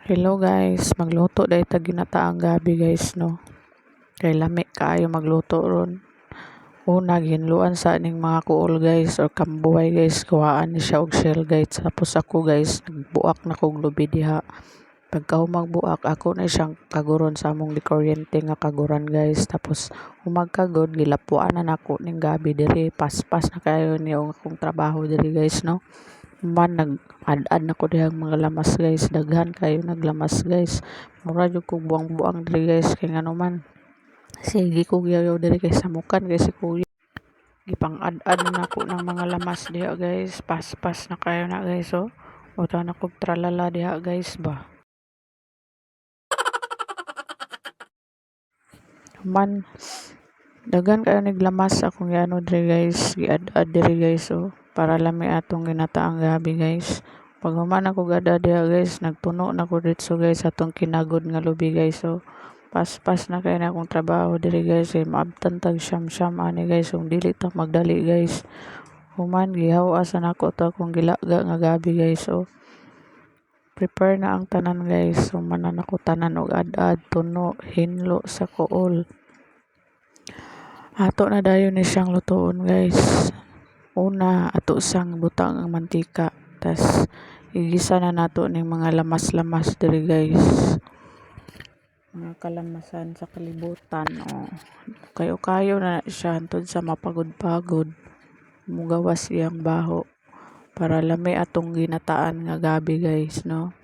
Hello guys, magluto dahil ta ginataang gabi guys no. Kay lami kaayo magluto ron. Una ginluan sa ning mga kuol guys or kambuhay guys, kuhaan ni siya og shell guys. Tapos ako guys, nagbuak na kog lubi diha. Pagka magbuak ako na siyang kaguron sa among kuryente nga kaguran guys. Tapos humagkagod gilapuan na nako ning gabi diri, paspas na kayo ni akong trabaho diri guys no. Man nag-ad-ad na ko dihang mga lamas guys, daghan kayo naglamas guys. Mura jud ko buang-buang diri guys kay ngano man. Sige ko giyaw diri kay samukan kay si kuya. Gipang ad-ad na ko ng mga lamas diha guys, paspas na kayo na guys oh. Uta na kog tralala diha guys ba. Man daghan kayo naglamas akong ano diri guys, giad-ad diri guys oh, para lami atong ginataang gabi guys. Pag human ako gada diha guys, nagtuno na ko dito guys atong kinagod nga lubi guys so paspas na kay na akong trabaho diri guys kay maabtan tag siyam-siyam ani guys kung dili ta magdali guys. Human gihaw-asan ako to akong gilaga nga gabi guys so prepare na ang tanan guys. Human na ako tanan og ad-ad, tuno, hinlo sa kuol. Ato na dayon ni siyang lutoon guys. Una ato sang butang ang mantika, tas igisa na nato ning mga lamas-lamas diri guys. Mga kalamasan sa kalibutan oh. Kayo-kayo na siya hantod sa mapagod-pagod. Mugawas iyang baho para lami atong ginataan nga gabi guys no.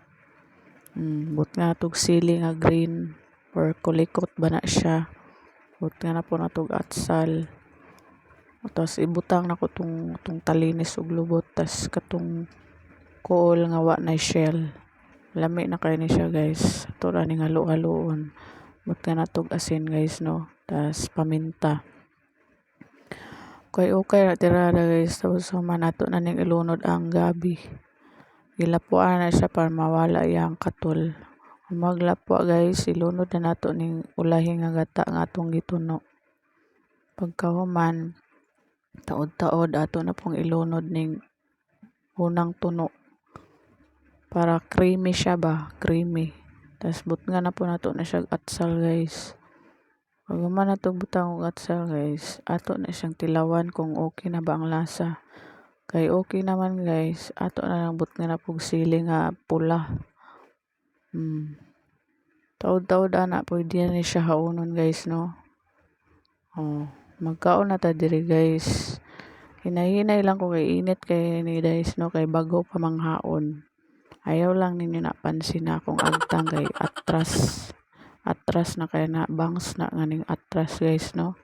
But nga tog sili nga green or kulikot ba na siya. But nga na po natog atsal. Tapos ibutang na ko tong talinis og lubot, tas katong kuol nga wa na shell. Lami na kay ni siya guys. Ato ra ning halo-haloon. But nga natog asin guys no. Tas paminta. Okay na tirada guys. Tapos human nato na ning ilunod ang gabi. Gilapuan na siya para mawala yang katol. Maglapwa guys, ilunod na nato ning ulahi nga gata nga atong gituno. Pagkahuman, taod-taod ato na pong ilunod ning unang tuno para creamy siya ba, creamy. Tas butngan na po nato na siya atsal guys. Pag human nato butang og atsal guys, ato na siyang tilawan kung okay na ba ang lasa. Kay okay naman guys, ato na lang butngan na pog sili nga pula. Taod-taod ana pwede na siya haunon guys no. Oh, magkaon na ta diri guys. Hinay-hinay lang ko kay init kay ni guys no, kay bago pa manghaon. Ayaw lang ninyo napansin na akong agtang kay atras na kay na bangs na nga ning atras guys no.